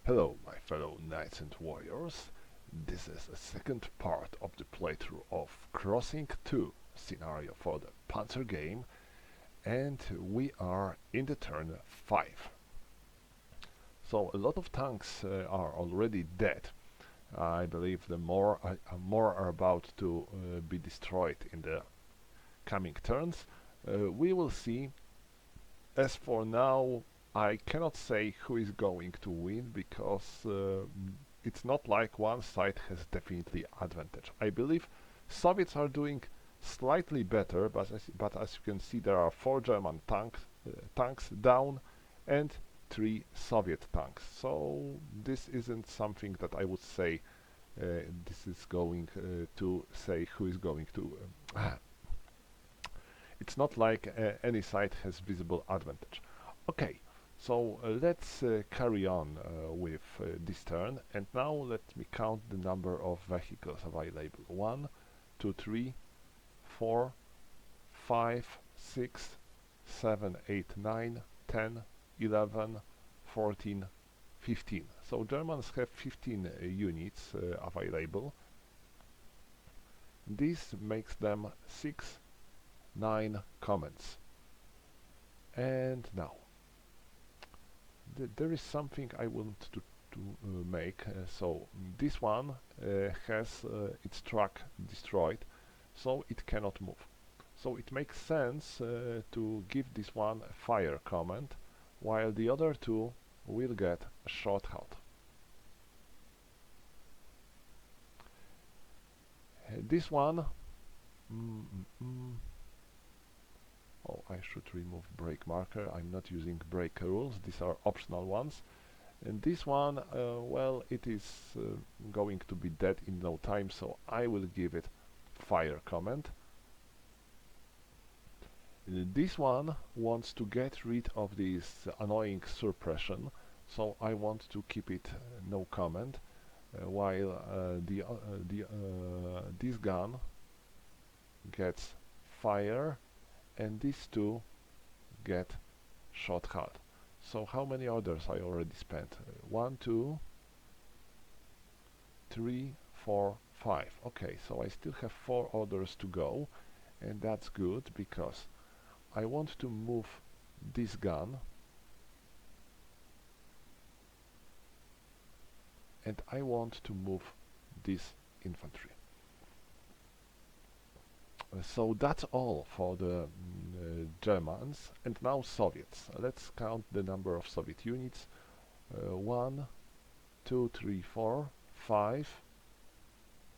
Hello, my fellow knights and warriors. This is the second part of the playthrough of Crossing 2 scenario for the Panzer game, and we are in the turn 5. So a lot of tanks are already dead. I believe the more are about to be destroyed in the coming turns. We will see. As for now, I cannot say who is going to win because it's not like one side has definitely advantage. I believe Soviets are doing slightly better, but as you can see, there are 4 German tanks down and 3 Soviet tanks. So this isn't something that I would say this is going to say who is going to. It's not like any side has visible advantage. Okay, so let's carry on with this turn, and now let me count the number of vehicles available. 1, 2, 3, 4, 5, 6, 7, 8, 9, 10, 11, 14, 15. So Germans have 15 units available. This makes them 9 comments. And now there is something I want to make. So this one has its truck destroyed, so it cannot move. So it makes sense to give this one a fire command, while the other two will get a short halt. This one oh, I should remove brake marker. I'm not using brake rules. These are optional ones. And this one, well, it is going to be dead in no time, so I will give it fire command. This one wants to get rid of this annoying suppression, so I want to keep it no command, while this gun gets fire, and these two get shot halt. So how many orders I already spent? 1, 2, 3, 4, 5. Okay, so I still have 4 orders to go, and that's good because I want to move this gun, and I want to move this infantry. So that's all for the Germans, and now Soviets. Let's count the number of Soviet units. 1, 2, 3, 4, 5,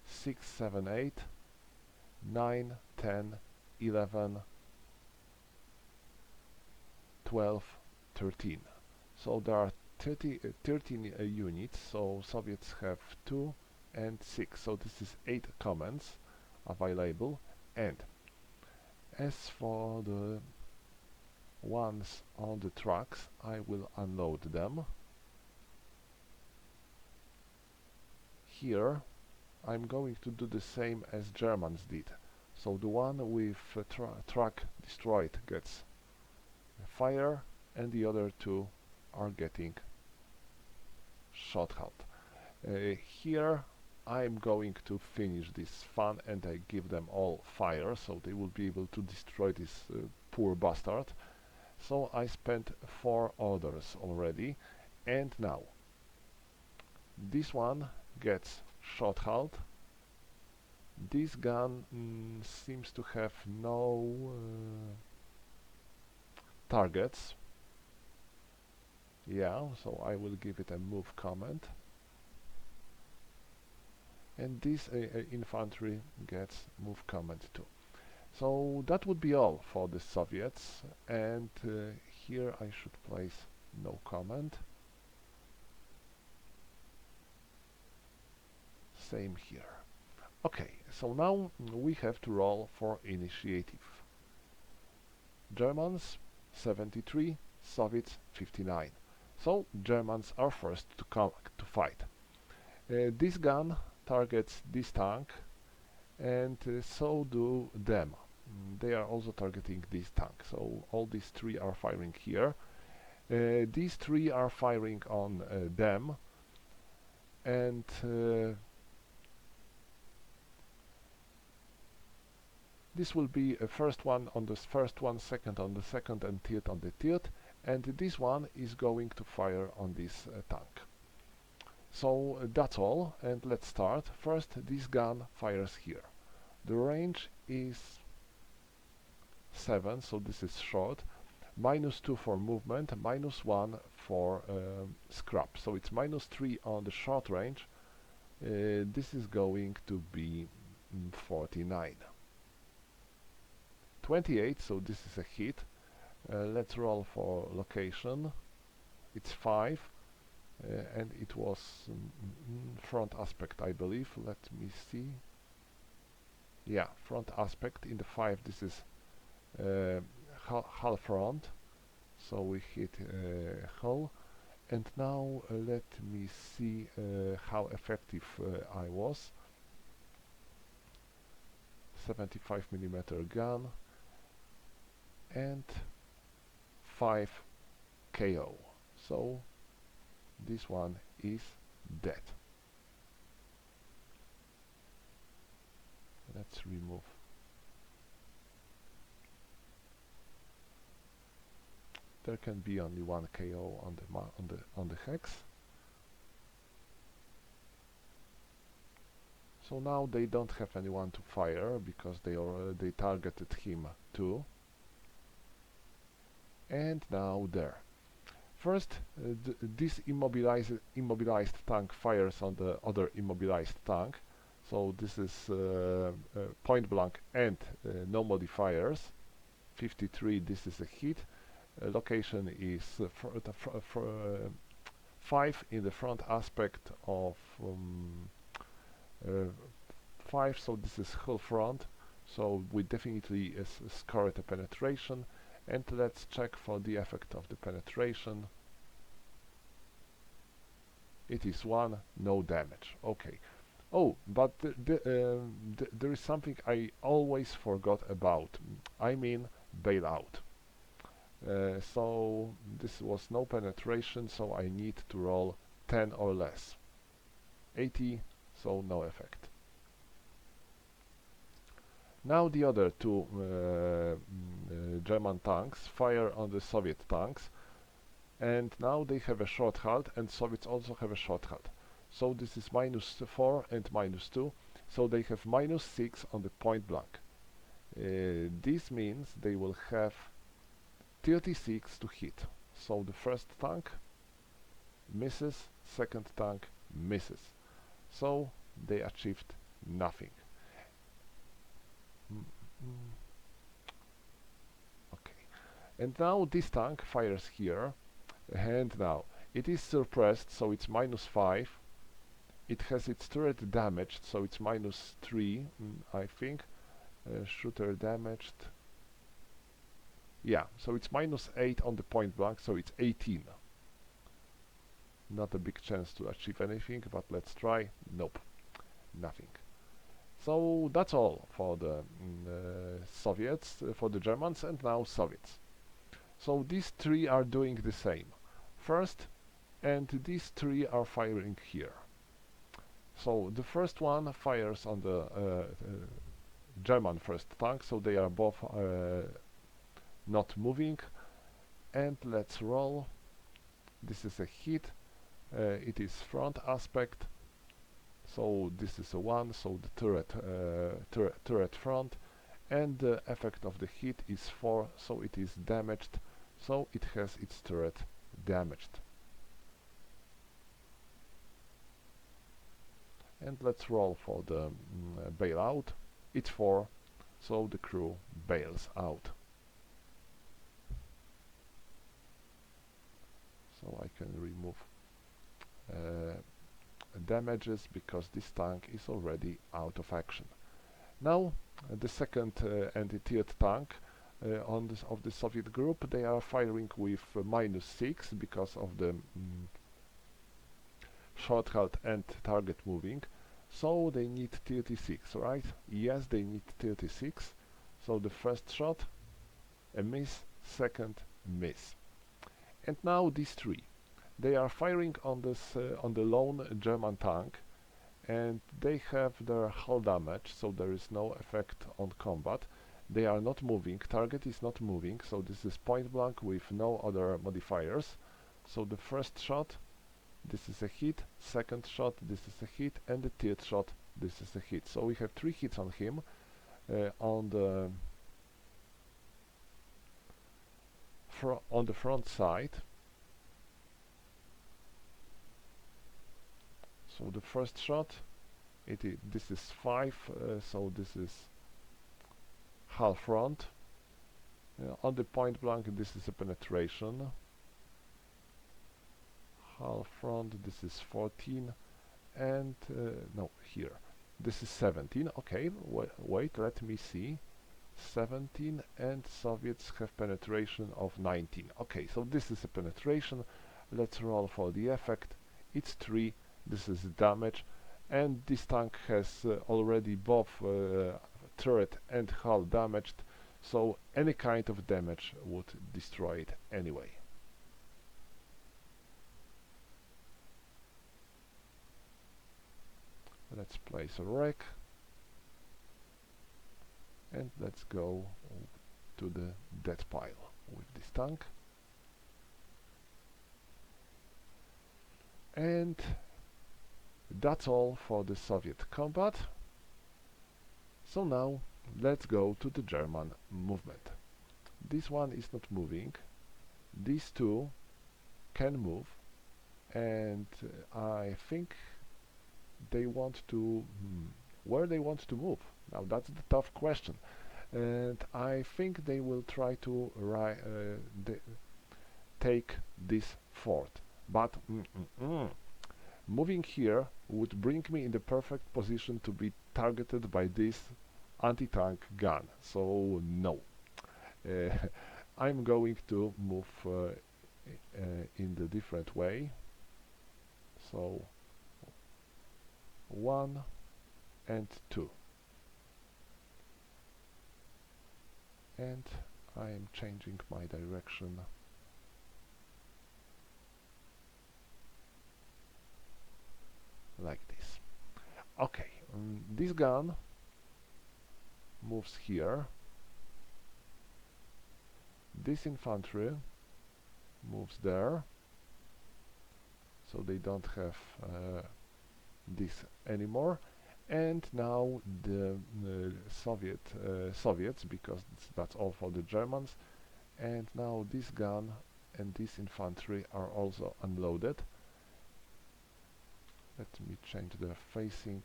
6, 7, 8, 9, 10, 11, 12, 13. So there are 13 units, so Soviets have 2 and 6. So this is 8 commands available. And as for the ones on the trucks, I will unload them. Here I'm going to do the same as Germans did. So the one with truck destroyed gets fire, and the other two are getting shot halt. Here I'm going to finish this fun, and I give them all fire, so they will be able to destroy this poor bastard. So I spent 4 orders already, and now this one gets shot halt. This gun seems to have no targets. Yeah, so I will give it a move command. And this infantry gets move command too. So that would be all for the Soviets, and here I should place no command. Same here. Okay, so now we have to roll for initiative. Germans 73, Soviets 59. So Germans are first to fight. This gun targets this tank, and so do them. They are also targeting this tank, so all these 3 are firing here. These 3 are firing on them, and this will be a first one on the first one, second on the second, and third on the third, and this one is going to fire on this tank. So that's all, and let's start. First, this gun fires here. The range is 7, so this is short. -2 for movement, -1 for scrap. So it's -3 on the short range. This is going to be 49. 28, so this is a hit. Let's roll for location. It's 5, and it was front aspect, I believe. Let me see. Yeah, front aspect. In the 5, this is hull front, so we hit hull. And now let me see how effective I was. 75mm gun and 5 KO. So this one is dead. Let's remove. There can be only 1 KO on the hex. So now they don't have anyone to fire because they targeted him too. And now there. First, this immobilized tank fires on the other immobilized tank. So this is point blank and no modifiers. 53. This is a hit. Location is 5 in the front aspect of 5, so this is hull front, so we definitely scored a penetration, and let's check for the effect of the penetration. It is 1, no damage. Okay. Oh, but there is something I always forgot about. I mean bailout. So this was no penetration, so I need to roll 10 or less. 80, so no effect. Now the other two German tanks fire on the Soviet tanks, and now they have a short halt, and Soviets also have a short halt. So this is -4 and -2, so they have -6 on the point blank. This means they will have 36 to hit. So the first tank misses, second tank misses. So they achieved nothing. Okay. And now this tank fires here, and now it is suppressed, so it's -5. It has its turret damaged, so it's -3, I think. Shooter damaged. Yeah, so it's -8 on the point blank, so it's 18. Not a big chance to achieve anything, but let's try. Nope, nothing. So that's all for the Soviets, for the Germans, and now Soviets. So these three are doing the same. First, and these three are firing here. So the first one fires on the German first tank, so they are both not moving. And let's roll. This is a hit. It is front aspect. So this is a 1, so the turret front, and the effect of the hit is 4, so it is damaged, so it has its turret damaged. And let's roll for the bailout. It's 4, so the crew bails out. So I can remove damages because this tank is already out of action. Now the second and the third tank of the Soviet group, they are firing with -6 because of the short halt and target moving, so they need 36, right? Yes, they need 36. So the first shot, a miss, second miss. And now these three. They are firing on this on the lone German tank, and they have their hull damage, so there is no effect on combat. They are not moving, target is not moving, so this is point blank with no other modifiers. So the first shot, this is a hit, second shot, this is a hit, and the third shot, this is a hit. So we have 3 hits on him on the front side. So the first shot, this is 5, so this is half front. On the point blank, this is a penetration. Half front, this is 14, and no, here, this is 17. Okay, wait, let me see. 17, and Soviets have penetration of 19. Okay, so this is a penetration. Let's roll for the effect. It's 3. This is damage, and this tank has already both turret and hull damaged, so any kind of damage would destroy it anyway. Let's place a wreck, and let's go to the death pile with this tank. And that's all for the Soviet combat. So now let's go to the German movement. This one is not moving. These two can move, and I think they want to where they want to move. Now that's the tough question, and I think they will try to take this fort, but moving here would bring me in the perfect position to be targeted by this anti-tank gun, so no. I'm going to move in the different way. So 1 and 2, and I am changing my direction like this. Okay, this gun moves here. This infantry moves there, so they don't have this anymore. And now the Soviets, because that's all for the Germans, and now this gun and this infantry are also unloaded. Let me change the facing.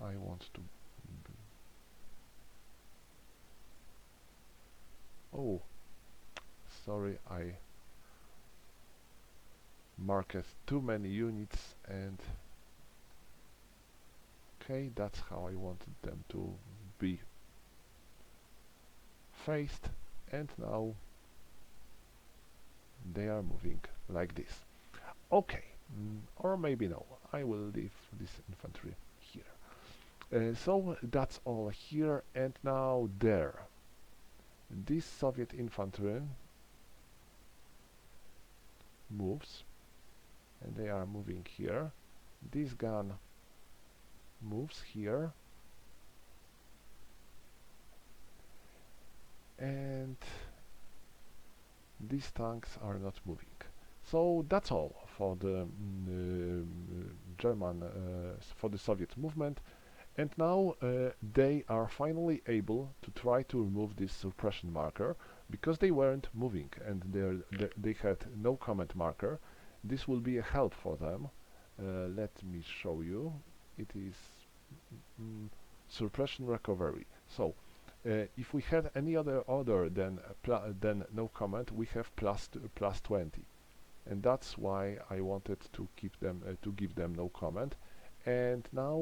I want to oh, sorry, I marked too many units, and okay, that's how I wanted them to be faced, and now they are moving like this. Okay, or maybe no, I will leave this infantry here. So that's all here, and now there. This Soviet infantry moves, and they are moving here. This gun moves here, and these tanks are not moving. So that's all for the for the Soviet movement. And now they are finally able to try to remove this suppression marker, because they weren't moving and they had no comment marker. This will be a help for them. Let me show you. It is suppression recovery. So if we had any other order than no comment, we have plus 20, and that's why I wanted to keep them to give them no comment. And now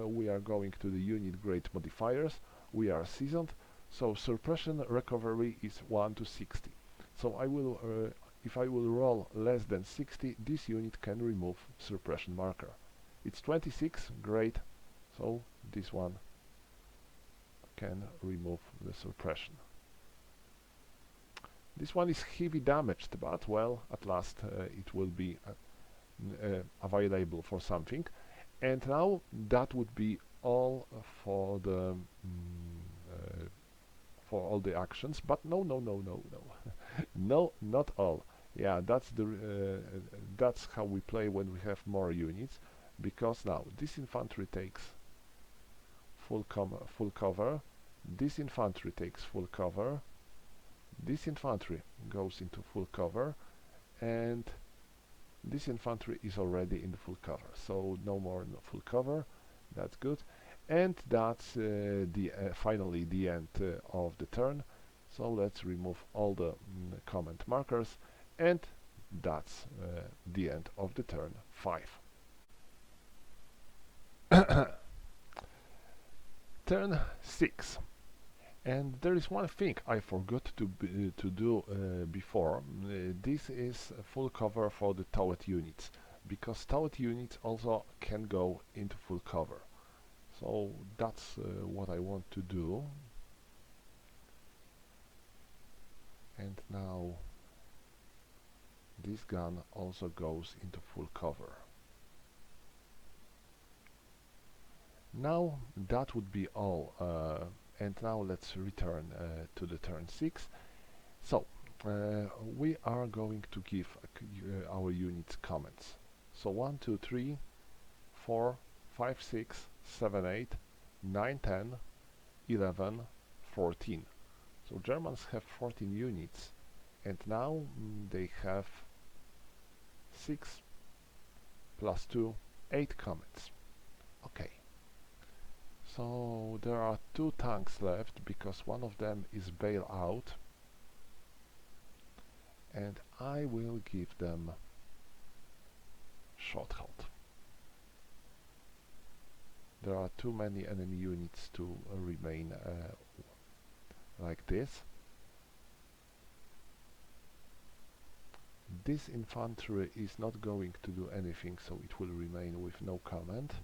we are going to the unit grade modifiers. We are seasoned, so suppression recovery is 1 to 60. So I will, if I will roll less than 60, this unit can remove suppression marker. It's 26, great. So this one can remove the suppression. This one is heavy damaged, but well, at last it will be available for something. And now that would be all for the for all the actions. But no, no, no, no, no, no, not all. Yeah, that's how we play when we have more units. Because now this infantry takes full cover. This infantry takes full cover. This infantry goes into full cover, and this infantry is already in the full cover, so no more full cover. That's good, and that's finally the end of the turn. So let's remove all the comment markers, and that's the end of the turn 5. Turn 6. And there is one thing I forgot to do before. This is full cover for the towed units, because towed units also can go into full cover. So that's what I want to do. And now this gun also goes into full cover. Now that would be all. And now let's return to the turn 6. So we are going to give our units comments. So 1, 2, 3, 4, 5, 6, 7, 8, 9, 10, 11, 14. So Germans have 14 units, and now they have 6 plus 2, 8 comments. Okay. So there are 2 tanks left, because one of them is bail out, and I will give them short halt. There are too many enemy units to remain like this. This infantry is not going to do anything, so it will remain with no comment.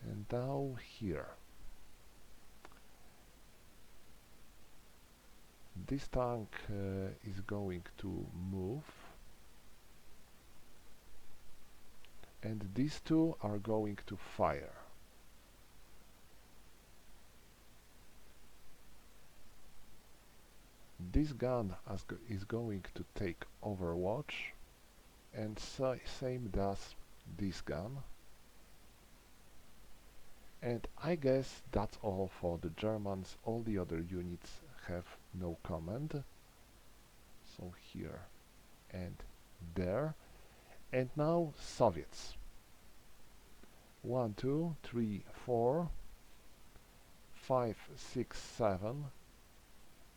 And now here. This tank is going to move, and these 2 are going to fire. This gun is going to take overwatch, and same does this gun. And I guess that's all for the Germans. All the other units have no comment. So here and there. And now Soviets. 1, 2, 3, 4, 5, 6, 7,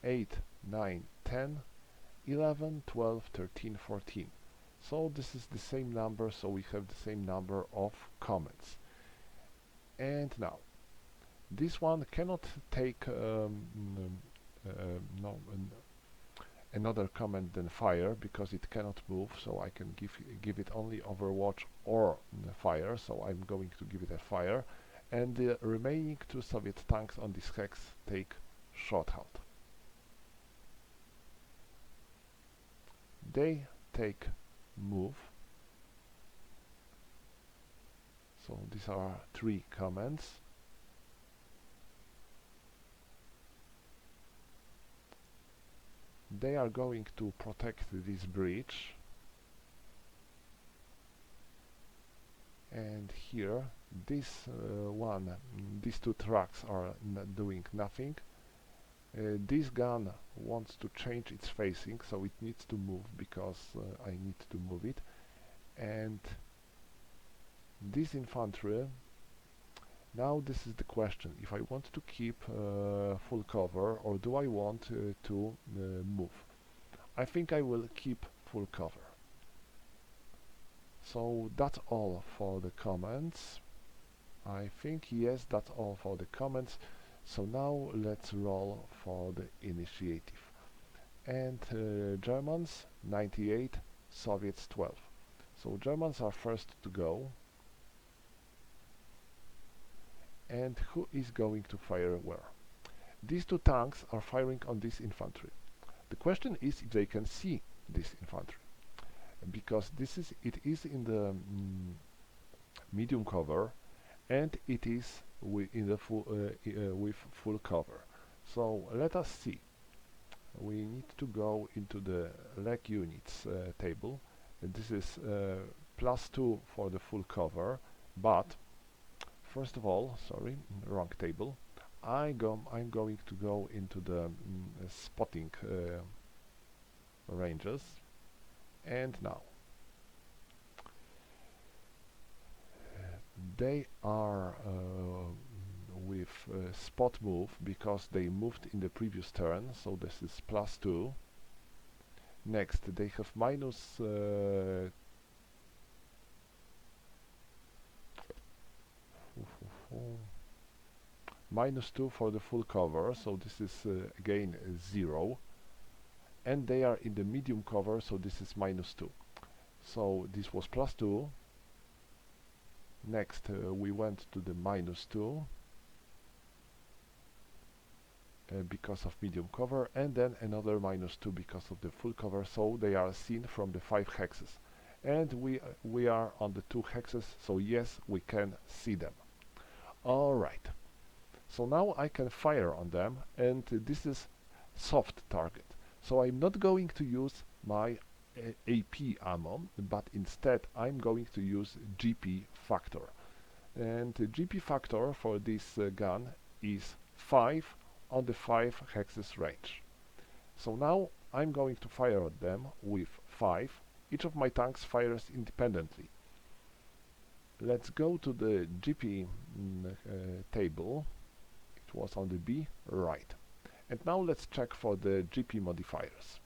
8, 9, 10, 11, 12, 13, 14. So this is the same number, so we have the same number of comments. And now this one cannot take another comment than fire, because it cannot move, so I can give it only overwatch or fire, so I'm going to give it a fire. And the remaining 2 Soviet tanks on this hex take short halt. They take move. So these are 3 comments. They are going to protect this bridge. And here, these 2 trucks are doing nothing. This gun wants to change its facing, so it needs to move, because I need to move it. And this infantry, now this is the question, if I want to keep full cover, or do I want to move. I think I will keep full cover. So that's all for the comments. I think, yes, that's all for the comments. So now let's roll for the initiative. And Germans 98, Soviets 12. So Germans are first to go. And who is going to fire where? These 2 tanks are firing on this infantry. The question is if they can see this infantry, because it is in the medium cover, and it is in the with full cover. So let us see. We need to go into the leg units table. This is +2 for the full cover, but first of all, sorry, wrong table. I'm going to go into the spotting ranges, and now they are with spot move because they moved in the previous turn, so this is +2. Next, they have -2 for the full cover, so this is again 0, and they are in the medium cover, so this is -2. So this was +2. Next, we went to the -2 because of medium cover, and then another -2 because of the full cover, so they are seen from the 5 hexes. And we are on the 2 hexes, so yes, we can see them. Alright, so now I can fire on them, and this is soft target. So I'm not going to use my AP ammo, but instead I'm going to use GP factor. And the GP factor for this gun is 5 on the 5 hexes range. So now I'm going to fire at them with 5. Each of my tanks fires independently. Let's go to the GP table. It was on the B, right. And now let's check for the GP modifiers.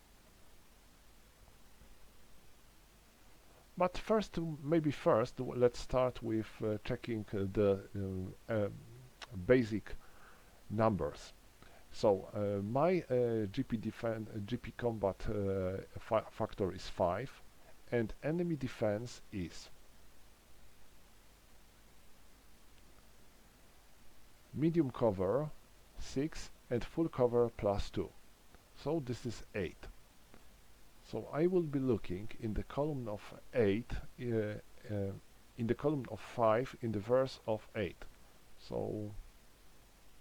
But first, let's start with checking the basic numbers. So my GP combat factor is 5, and enemy defense is medium cover 6 and full cover +2. So this is 8. So I will be looking in the column of 8, in the column of 5, in the verse of 8. So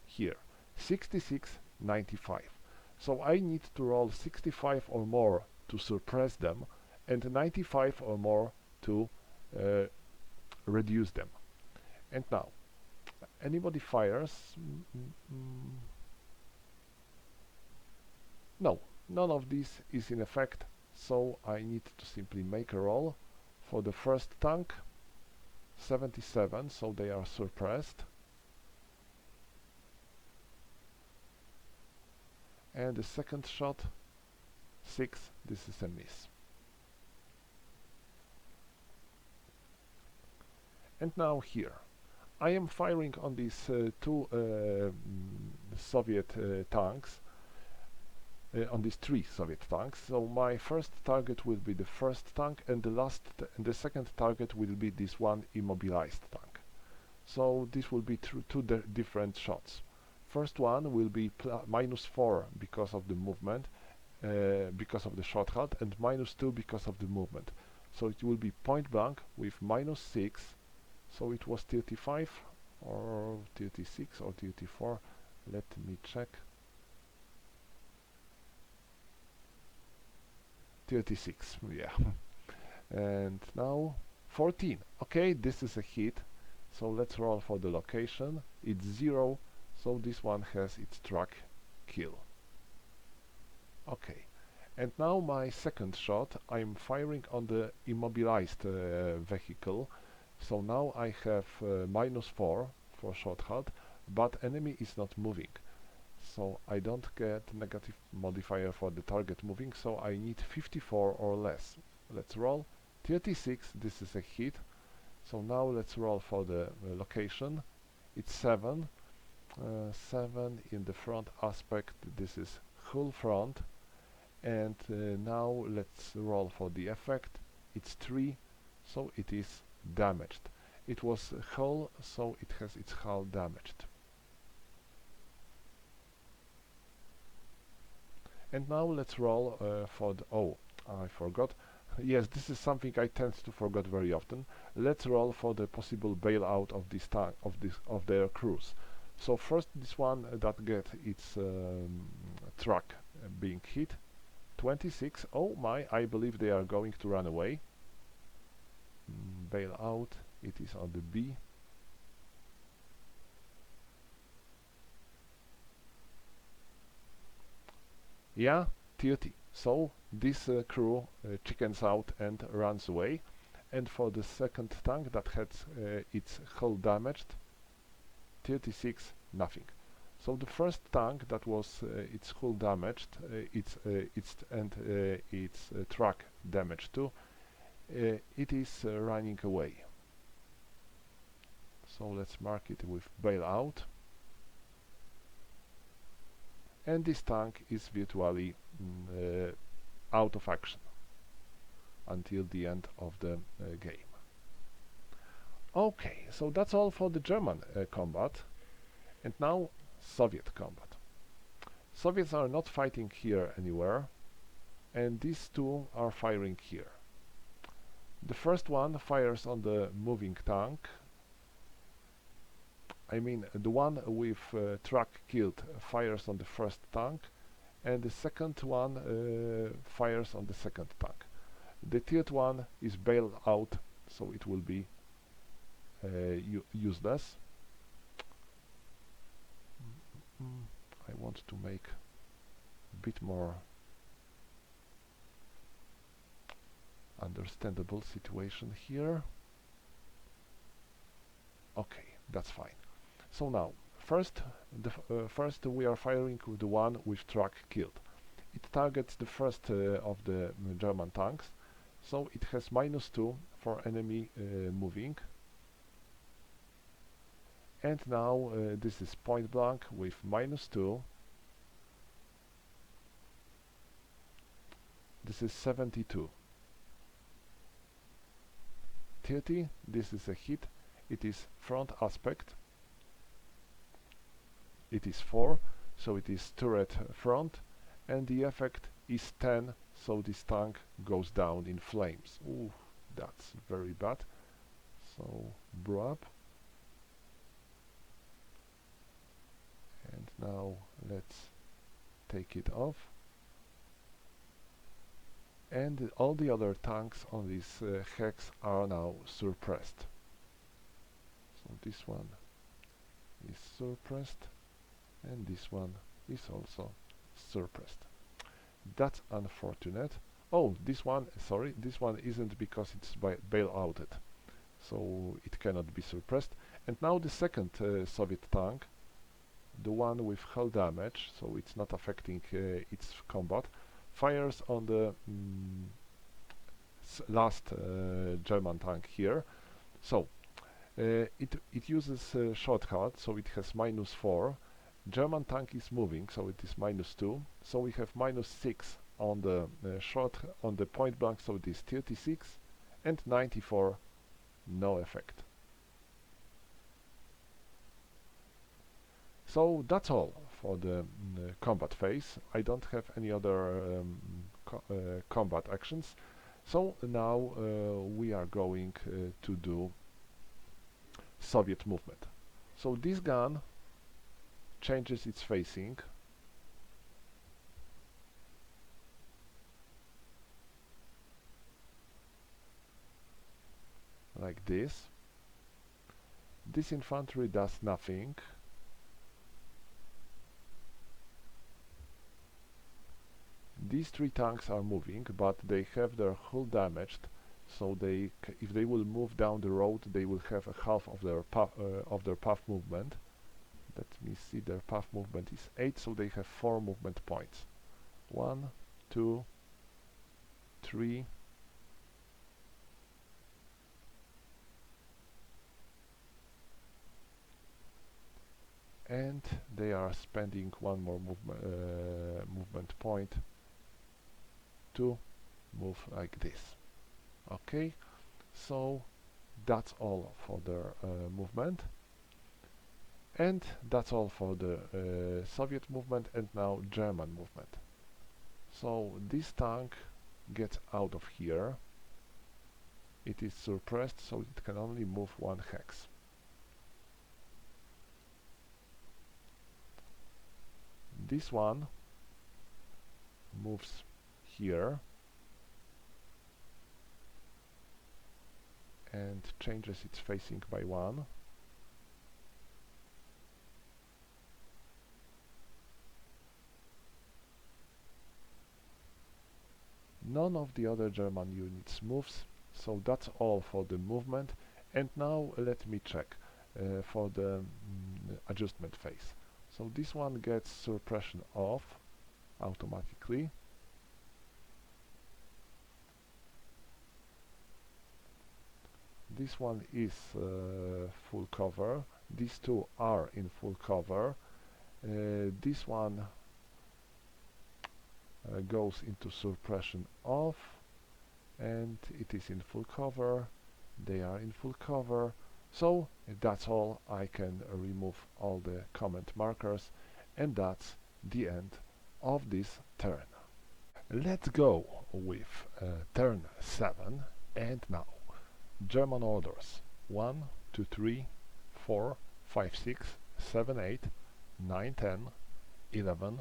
here, 66, 95. So I need to roll 65 or more to suppress them, and 95 or more to reduce them. And now, anybody fires? No, none of this is in effect, so I need to simply make a roll for the first tank, 77, so they are suppressed. And the second shot, 6, this is a miss. And now here, I am firing on these 2 Soviet tanks, on these 3 Soviet tanks. So my first target will be the first tank, and the second target will be this one immobilized tank. So this will be 2 different shots. First one will be -4 because of the movement, because of the shot halt, and -2 because of the movement. So it will be point blank with -6. So it was 35 or 36 or 34. Let me check. 36, yeah. And now 14. Okay, this is a hit. So let's roll for the location. It's 0, so this one has its track kill. Okay, and now my second shot, I'm firing on the immobilized vehicle. So now I have -4 for shot halt, but enemy is not moving. So I don't get negative modifier for the target moving, so I need 54 or less. Let's roll. 36, this is a hit. So now let's roll for the location. It's 7. 7 in the front aspect, this is whole front. And now let's roll for the effect. It's 3, so it is damaged. It was hull, so it has its hull damaged. And now let's roll for the... Oh, I forgot. Yes, this is something I tend to forget very often. Let's roll for the possible bailout of this tank, of their crews. So first this one that get its truck being hit. 26. Oh my, I believe they are going to run away. Bail out. It is on the B. Yeah, 30. So this crew chickens out and runs away. And for the second tank that had its hull damaged, 36, nothing. So the first tank that was its hull damaged, its truck damaged too, it is running away. So let's mark it with bailout. And this tank is virtually out of action until the end of the game. Okay, so that's all for the German combat. And now Soviet combat. Soviets are not fighting here anywhere, and these two are firing here. The first one fires on the moving tank. I mean, the one with truck killed fires on the first tank, and the second one fires on the second tank. The third one is bailed out, so it will be useless. I want to make a bit more understandable situation here. Okay, that's fine. So now, first we are firing with the one with truck killed. It targets the first of the German tanks, so it has -2 for enemy moving. And now this is point blank with -2. This is 72. 30, this is a hit. It is front aspect. It is 4, so it is turret front, and the effect is 10, so this tank goes down in flames. Ooh, that's very bad. So, blow up. And now let's take it off. And all the other tanks on this hex are now suppressed. So this one is suppressed, and this one is also suppressed. That's unfortunate. Oh, this one, sorry, this one isn't because it's bail-outed, so it cannot be suppressed. And now the second Soviet tank, the one with hull damage, so it's not affecting its combat, fires on the last German tank here. So it uses shortcut, so it has -4. German tank is moving, so it is -2. So we have -6 on the on the point blank, so it is 36, and 94, no effect. So that's all for the combat phase. I don't have any other combat actions. So now we are going to do Soviet movement. So this gun changes its facing. Like this. This infantry does nothing. These 3 tanks are moving, but they have their hull damaged, so if they will move down the road, they will have a half of their path movement. Let me see, their path movement is 8, so they have 4 movement points. 1, 2, 3, and they are spending 1 more movement point to move like this. Okay, so that's all for their movement, and that's all for the Soviet movement, and now German movement. So this tank gets out of here. It is suppressed, so it can only move one hex. This one moves here and changes its facing by one. None of the other German units moves, so that's all for the movement. And now let me check for the adjustment phase. So this one gets suppression off automatically. This one is full cover. These two are in full cover. This one goes into suppression off, and it is in full cover. They are in full cover. So that's all. I can remove all the comment markers, and that's the end of this turn. Let's go with turn 7, and now German orders 1, 2, 3, 4, 5, 6, 7, 8, 9, 10, 11,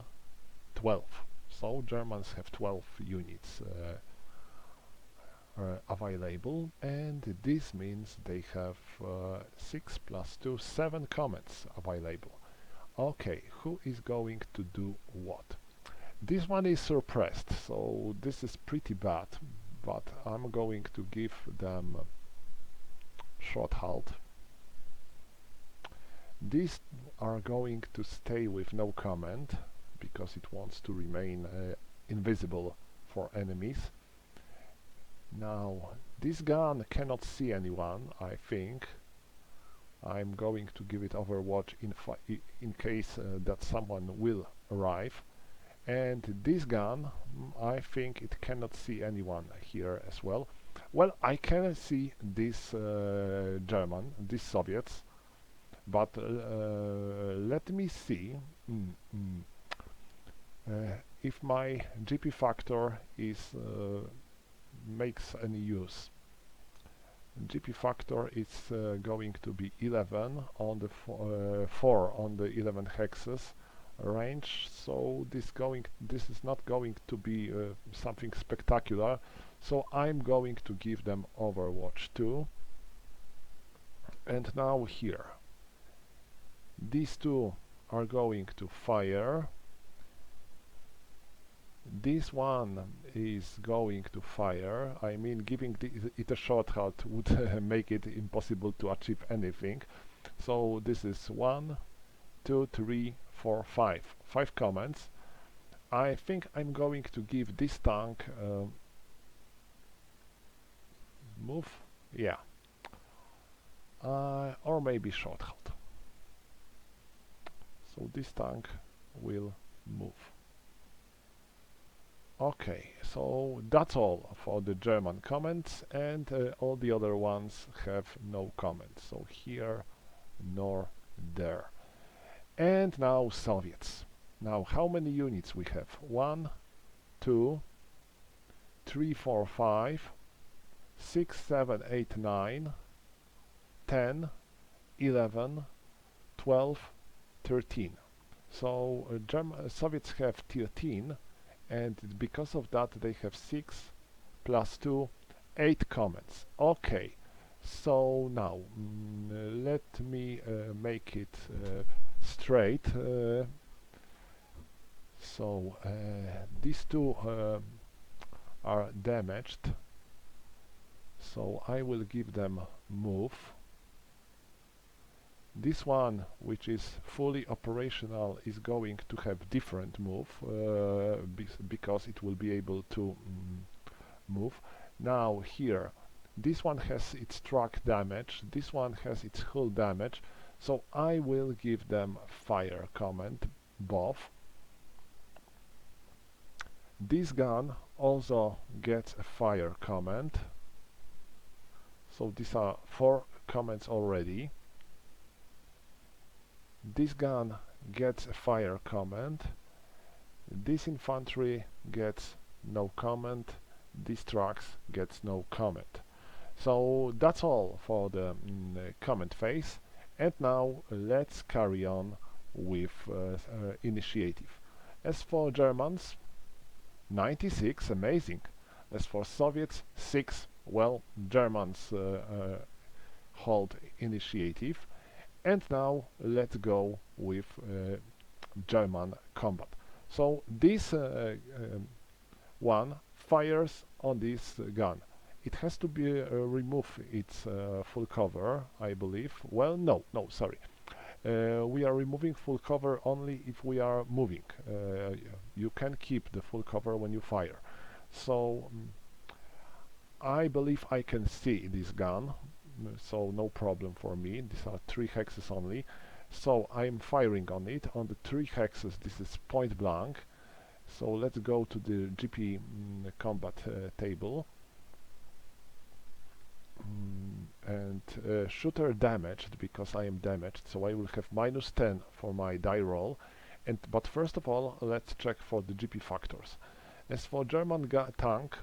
12. So Germans have 12 units available, and this means they have 6 plus 2, 7 comments available. Okay, who is going to do what? This one is suppressed, so this is pretty bad, but I'm going to give them short halt. These are going to stay with no comment because it wants to remain invisible for enemies. Now this gun cannot see anyone. I think I'm going to give it overwatch in case that someone will arrive. And this gun, I think it cannot see anyone here as well. Well, I can see this these Soviets, but let me see if my GP factor is makes any use. GP factor is going to be 11 on the 4 on the 11 hexes range, so this is not going to be something spectacular, so I'm going to give them overwatch 2. And now here these two are going to fire. This one is going to fire. I mean, giving it a short halt would make it impossible to achieve anything. So this is 1, 2, 3, 4, 5. 5 comments. I think I'm going to give this tank move. Yeah. Or maybe short halt. So this tank will move. Okay, so that's all for the German comments, and all the other ones have no comments. So here nor there. And now Soviets. Now how many units we have? 1, 2, 3, 4, 5, 6, 7, 8, 9, 10, 11, 12, 13. So Soviets have 13, and because of that they have 6 plus 2, 8 comments. Okay, so now let me make it straight. So these two are damaged, so I will give them move. This one, which is fully operational, is going to have different move because it will be able to move. Now here, this one has its truck damage, this one has its hull damage, so I will give them fire command, both. This gun also gets a fire command, so these are 4 commands already. This gun gets a fire command. This infantry gets no comment, these trucks gets no comment. So that's all for the comment phase, and now let's carry on with initiative. As for Germans, 96, amazing. As for Soviets, 6, well, Germans hold initiative. And now let's go with German combat. So this one fires on this gun. It has to be remove its full cover, I believe. Well, no, sorry. We are removing full cover only if we are moving. You can keep the full cover when you fire. So I believe I can see this gun, so no problem for me. These are 3 hexes only. So I'm firing on it. On the 3 hexes, this is point blank. So let's go to the GP combat table. And shooter damaged, because I am damaged, so I will have -10 for my die roll. But first of all, let's check for the GP factors. As for German tank,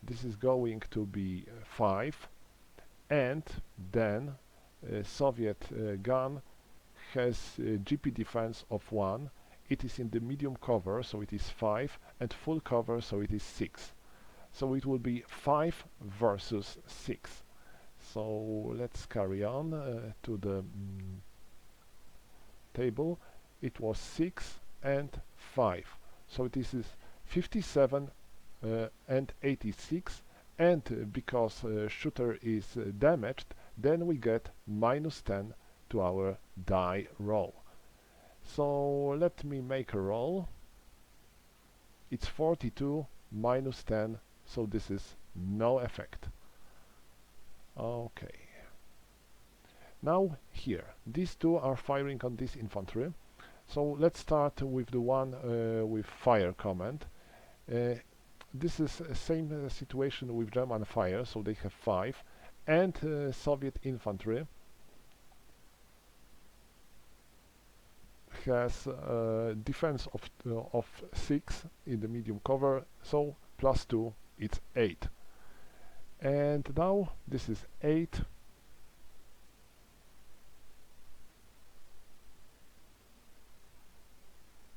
this is going to be 5, and then Soviet gun has GP defense of 1. It is in the medium cover, so it is 5, and full cover, so it is 6. So it will be 5 versus 6. So let's carry on to the table. It was 6 and 5. So this is 57 and 86, and because shooter is damaged, then we get -10 to our die roll. So let me make a roll. It's 42 -10, so this is no effect. Okay. Now here, these two are firing on this infantry. So let's start with the one with fire command. This is the same situation with German fire, so they have 5, and Soviet infantry has defense of 6 in the medium cover, so +2, it's 8. And now this is 8.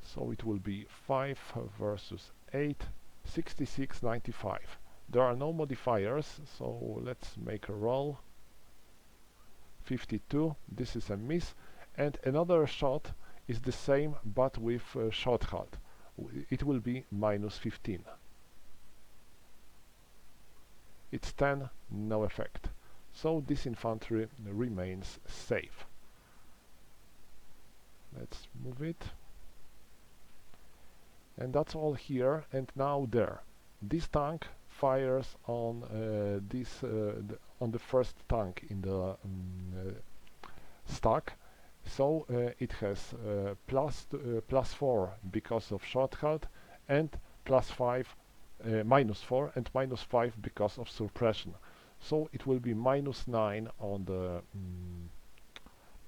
So it will be 5 versus 8, 66, 95. There are no modifiers, so let's make a roll. 52, this is a miss, and another shot is the same but with short halt. It will be -15. It's 10, no effect. So this infantry remains safe. Let's move it. And that's all here, and now there. This tank fires on on the first tank in the stack. So it has +4 because of short halt, and +5, -4 and -5 because of suppression. So it will be -9 on the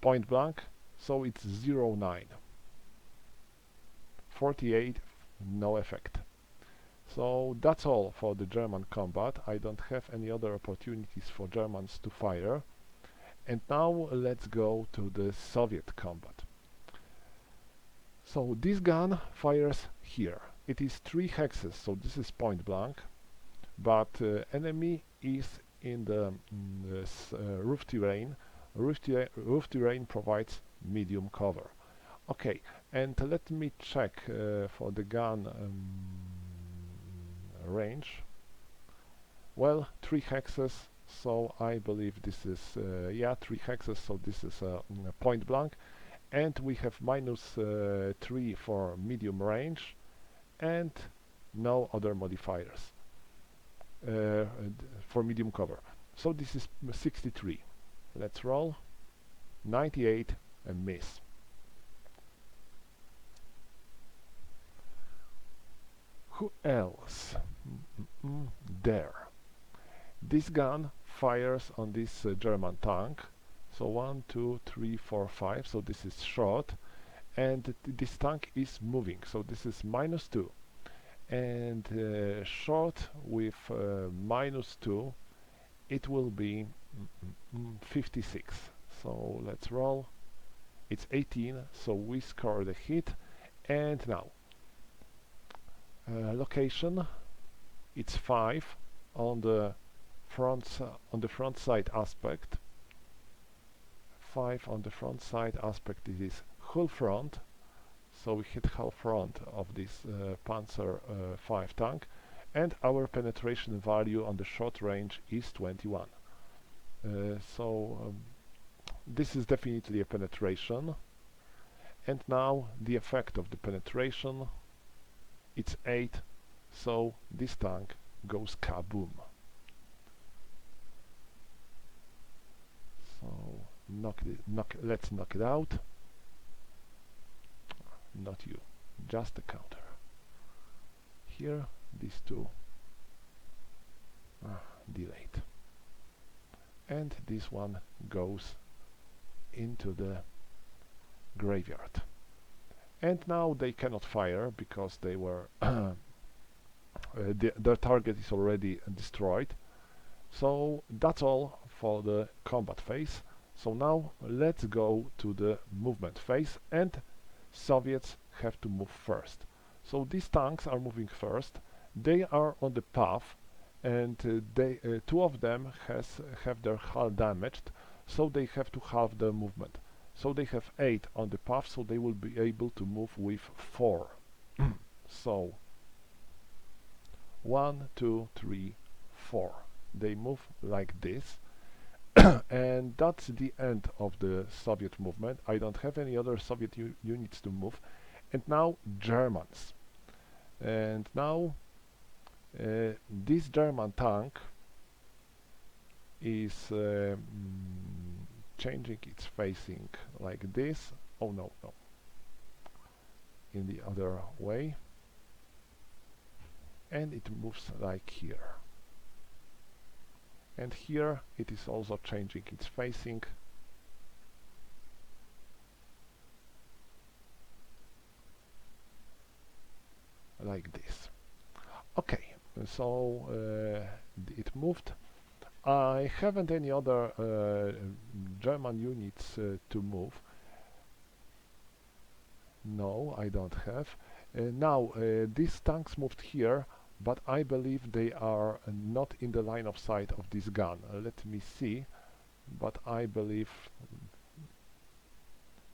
point blank. So it's 0-9. 48, no effect. So that's all for the German combat. I don't have any other opportunities for Germans to fire. And now let's go to the Soviet combat. So this gun fires here. It is 3 hexes, so this is point blank, but enemy is in the roof terrain. Roof terrain provides medium cover. Okay, and let me check for the gun range. Well, 3 hexes, so I believe this is, yeah, 3 hexes, so this is point blank. And we have -3 for medium range, and no other modifiers for medium cover. So this is 63. Let's roll. 98, a miss. Who else? There. This gun fires on this German tank. So 1, 2, 3, 4, 5. So this is short. and this tank is moving, so this is -2, and short with -2 it will be 56. So let's roll. It's 18, so we score the hit. And now location, it's 5 on the front side aspect. 5 on the front side aspect. This is hull front, so we hit hull front of this Panzer 5 tank, and our penetration value on the short range is 21. This is definitely a penetration. And now the effect of the penetration, it's 8, so this tank goes kaboom. So let's knock it out. Not you, just the counter. Here, these two delayed. And this one goes into the graveyard. And now they cannot fire because they were their target is already destroyed. So that's all for the combat phase. So now let's go to the movement phase, and Soviets have to move first. So these tanks are moving first. They are on the path, and two of them have their hull damaged, so they have to halve their movement. So they have 8 on the path, so they will be able to move with 4. So 1, 2, 3, 4. They move like this. And that's the end of the Soviet movement. I don't have any other Soviet units to move. And now Germans. And now this German tank is changing its facing like this. Oh no, in the other way. And it moves like here. And here it is also changing its facing. Like this. Okay, so it moved. I haven't any other German units to move. No, I don't have. Now, these tanks moved here, but I believe they are not in the line of sight of this gun. Let me see, but I believe...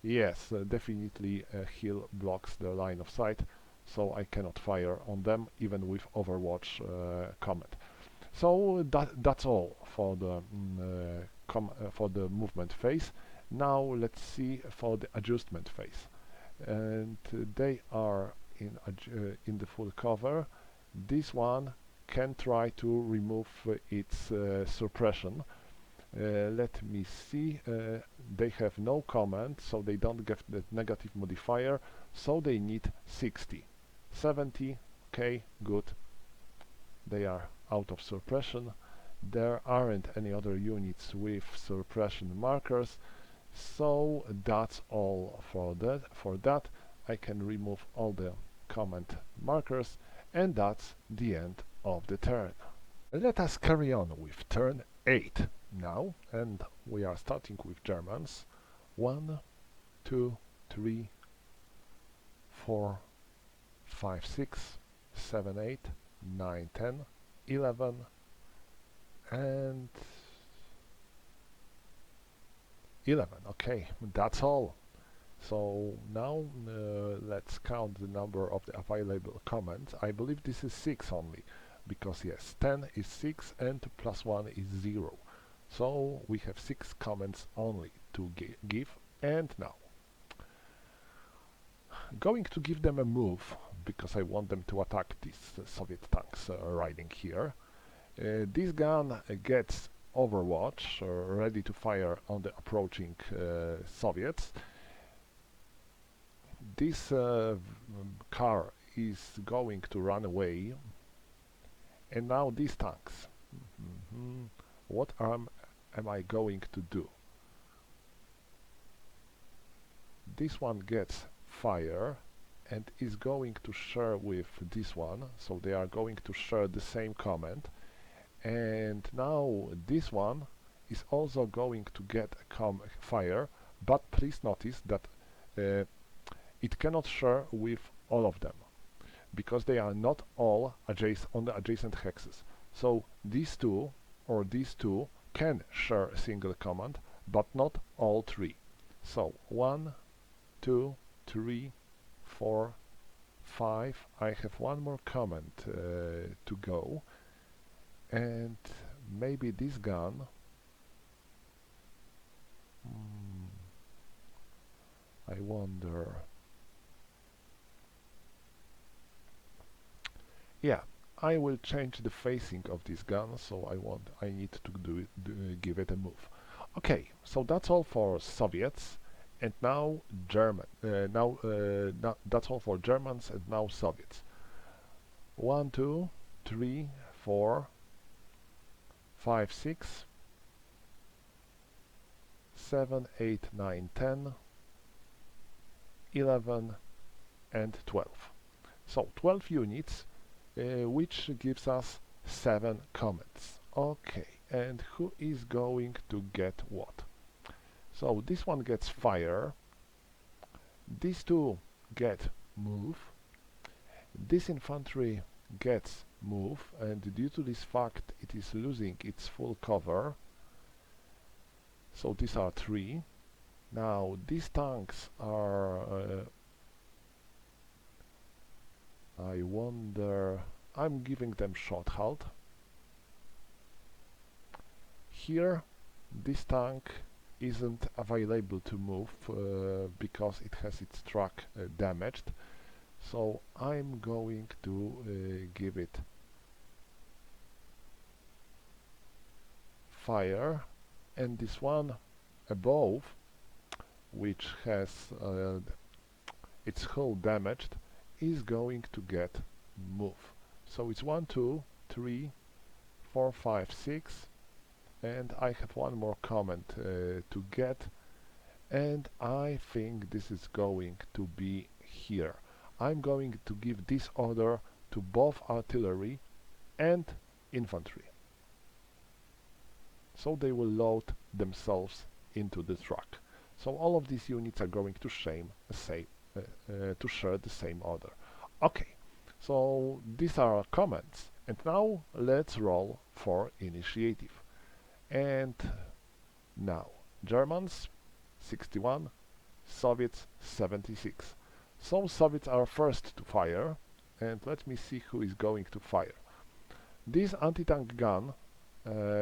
Yes, definitely a hill blocks the line of sight, so I cannot fire on them, even with Overwatch command. So that's all for the movement phase. Now let's see for the adjustment phase. And they are in the full cover. This one can try to remove its suppression. Let me see. They have no command, so they don't get the negative modifier, so they need 60. 70, okay, good. They are out of suppression. There aren't any other units with suppression markers, so that's all for that. I can remove all the command markers, and that's the end of the turn. Let us carry on with turn 8 now, and we are starting with Germans. 1, 2, 3, 4, 5, 6, 7, 8, 9, 10, 11, and 11. Okay, that's all. So now let's count the number of the available commands. I believe this is 6 only, because yes, 10 is 6 and +1 is 0. So we have 6 commands only to give. And now, going to give them a move, because I want them to attack these Soviet tanks riding here. This gun gets Overwatch, ready to fire on the approaching Soviets. This car is going to run away, and now these tanks. What am I going to do? This one gets fire and is going to share with this one, so they are going to share the same command, and now this one is also going to get a fire, but please notice that uh, it cannot share with all of them because they are not all on the adjacent hexes. So these two or these two can share a single command, but not all three. So 1, 2, 3, 4, 5. I have one more command to go, and maybe this gun. I wonder. Yeah, I will change the facing of this gun, so I need to give it a move. Okay, so that's all for Soviets, and now that's all for Germans, and now Soviets. 1, 2, 3, 4, 5, 6, 7, 8, 9, 10, 11, and 12. So 12 units, which gives us 7 comments. Okay, and who is going to get what? So this one gets fire, these two get move, this infantry gets move, and due to this fact it is losing its full cover, so these are 3. Now these tanks are I wonder, I'm giving them short halt. Here this tank isn't available to move because it has its truck damaged, so I'm going to give it fire, and this one above, which has its hull damaged, is going to get move. So it's 1, 2, 3, 4, 5, 6, and I have one more comment to get, and I think this is going to be here. I'm going to give this order to both artillery and infantry, so they will load themselves into the truck. So all of these units are going to share the same order. Okay, so these are comments, and now let's roll for initiative. And now Germans 61, Soviets 76. So Soviets are first to fire, and let me see who is going to fire. This anti-tank gun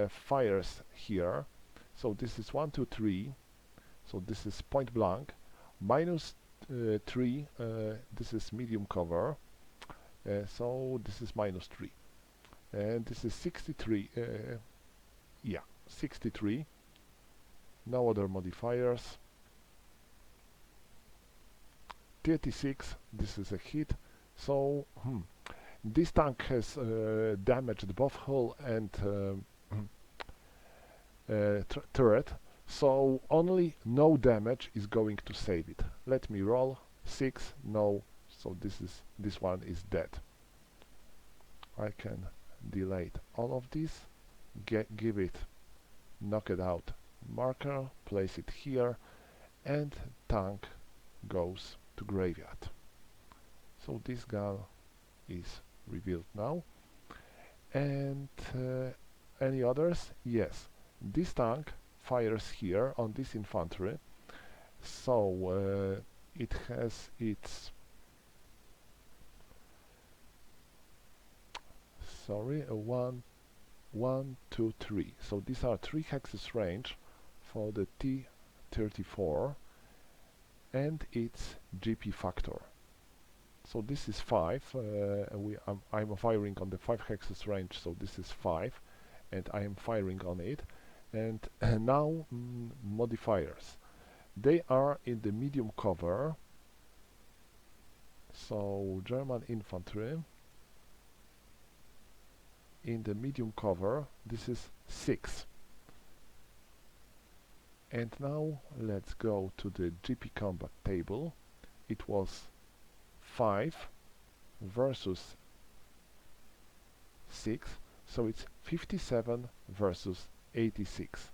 fires here, so this is 1, 2, 3, so this is point blank, minus 3, this is medium cover, so this is minus 3, and this is 63, yeah, 63, no other modifiers, 36, this is a hit, so this tank has damaged both hull and turret, so only no damage is going to save it. Let me roll. 6, no, so this one is dead. I can delete all of this, give it knock it out marker, place it here, and tank goes to graveyard. So this gun is revealed now. And any others? Yes, this tank fires here on this infantry, so it has its 1, 2, 3. So these are 3 hexes range for the T-34 and its GP factor. So this is 5. I'm firing on the 5 hexes range, so this is 5, and I am firing on it. And now modifiers. They are in the medium cover. So German infantry in the medium cover, this is 6. And now let's go to the GP combat table it was 5 versus 6, so it's 57 versus 86.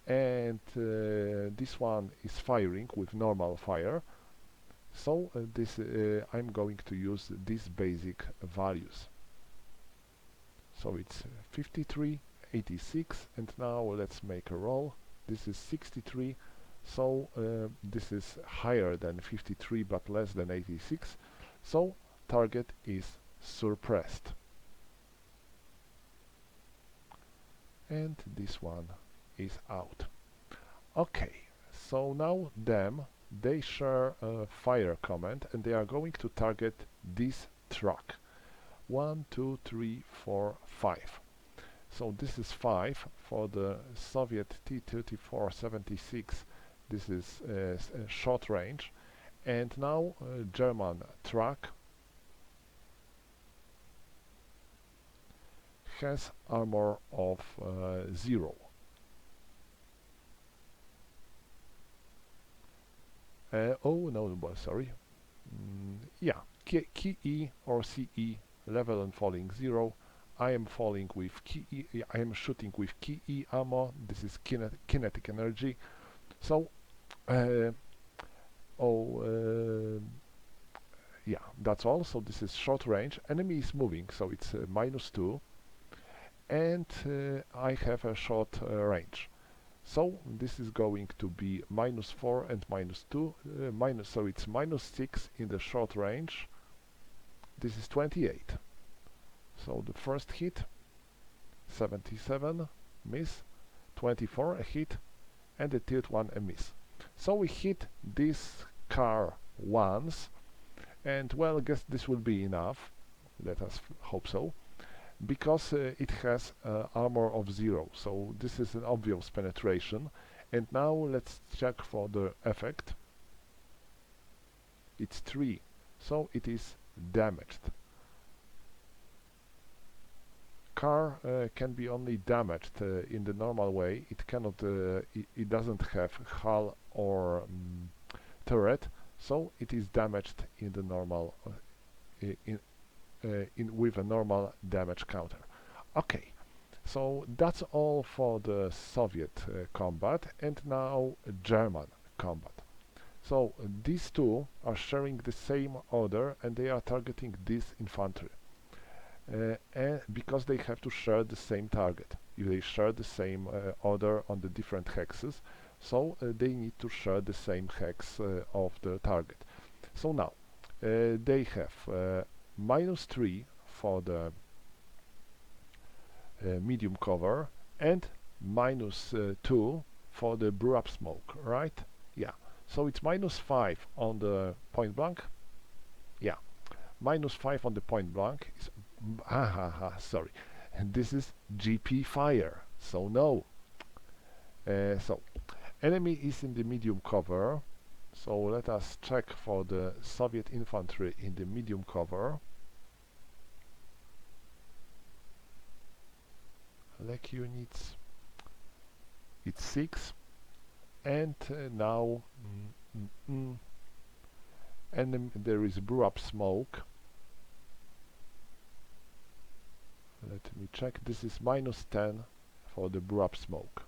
And this one is firing with normal fire, so I'm going to use these basic values. So it's 53, 86, and now let's make a roll. This is 63, so this is higher than 53 but less than 86, so target is suppressed. And this one is out. Okay, so now they share a fire command, and they are going to target this truck. 1, 2, 3, 4, 5. So this is 5 for the Soviet T-34-76. This is short range, and now German truck has armor of 0. Oh no, sorry. Yeah, key E or CE, level and falling 0. I am falling with key E, I am shooting with key E ammo. This is kinetic energy. So, yeah, that's all. So this is short range. Enemy is moving, so it's -2, and I have a short range. So this is going to be -4 and -2, so it's -6 in the short range. This is 28. So the first hit, 77, miss, 24, a hit, and the third one, a miss. So we hit this car once, and well, I guess this will be enough. Let us hope so, because it has armor of 0, so this is an obvious penetration. And now let's check for the effect. It's 3, so it is damaged. Car can be only damaged in the normal way. It cannot, it doesn't have hull or turret, so it is damaged in the normal with a normal damage counter. Okay, so that's all for the Soviet combat, and now German combat. So these two are sharing the same order, and they are targeting this infantry. And because they have to share the same target. If they share the same order on the different hexes, so they need to share the same hex of the target. So now they have -3 for the medium cover and -2 for the brew-up smoke, right? Yeah. So it's -5 on the point blank. Yeah. -5 on the point blank is sorry. And this is GP fire. So no. So enemy is in the medium cover. So let us check for the Soviet infantry in the medium cover. Leg units. It's 6. And now enemy, there is brew-up smoke. Let me check. This is -10 for the brew-up smoke.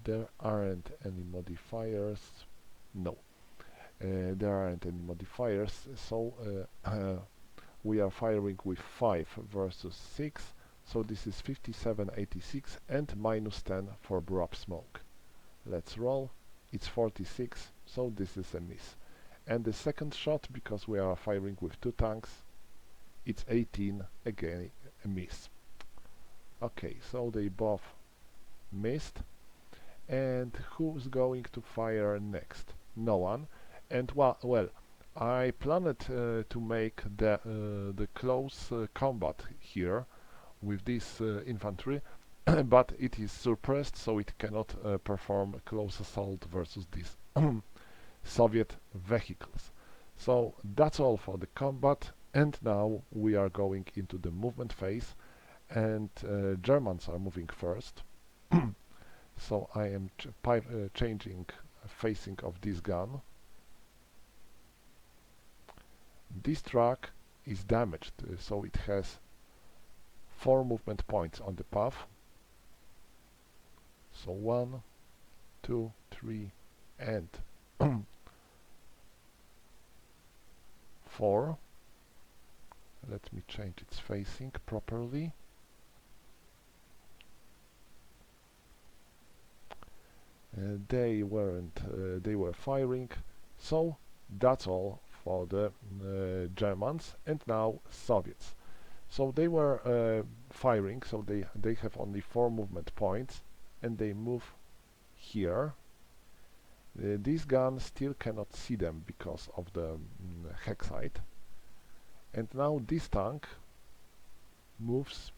There aren't any modifiers. No, there aren't any modifiers. So we are firing with 5 versus 6. So this is 57, 86, and -10 for brew-up smoke. Let's roll. It's 46. So this is a miss. And the second shot, because we are firing with 2 tanks, it's 18, again a miss. Okay, so they both missed. And who's going to fire next? No one. And well, I planned to make the close combat here with this infantry, but it is suppressed, so it cannot perform close assault versus these Soviet vehicles. So that's all for the combat, and now we are going into the movement phase, and Germans are moving first. So I am changing facing of this gun. This truck is damaged, so it has 4 movement points on the path. So 1, 2, 3, and 4. Let me change its facing properly. They were firing, so that's all for the Germans, and now Soviets. So they were firing, so they have only 4 movement points, and they move here. This gun still cannot see them because of the hex height, and now this tank moves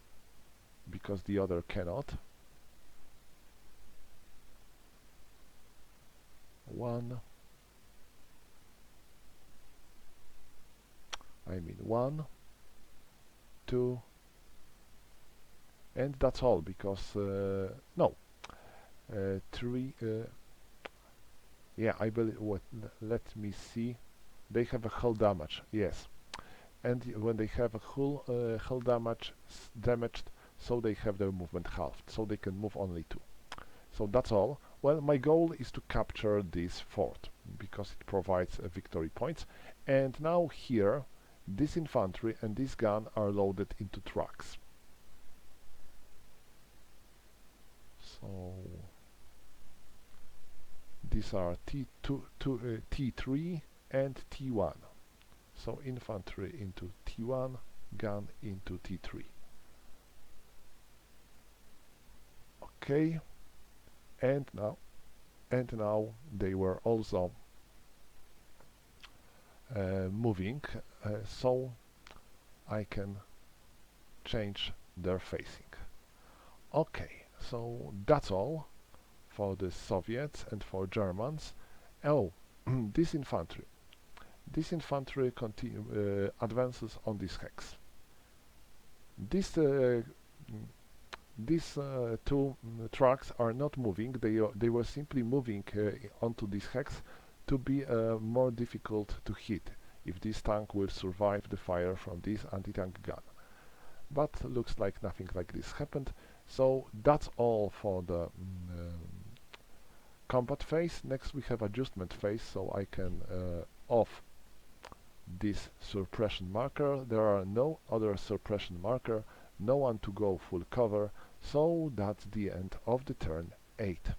because the other cannot. 1, I mean 1, 2, and that's all, because no, 3, yeah, I believe, let me see, they have a hull damage, yes, and when they have a hull damaged, so they have their movement halved, so they can move only 2. So that's all. Well, my goal is to capture this fort, because it provides victory points, and now here this infantry and this gun are loaded into trucks. So these are T3 and T1. So infantry into T1, gun into T3. Okay, and now they were also moving, so I can change their facing. Okay, so that's all for the Soviets and for Germans. Oh, this infantry advances on this hex. These 2 trucks are not moving. They were simply moving onto this hex to be more difficult to hit if this tank will survive the fire from this anti-tank gun. But looks like nothing like this happened. So that's all for the combat phase. Next we have adjustment phase, so I can off this suppression marker. There are no other suppression marker, no one to go full cover, so that's the end of the turn 8.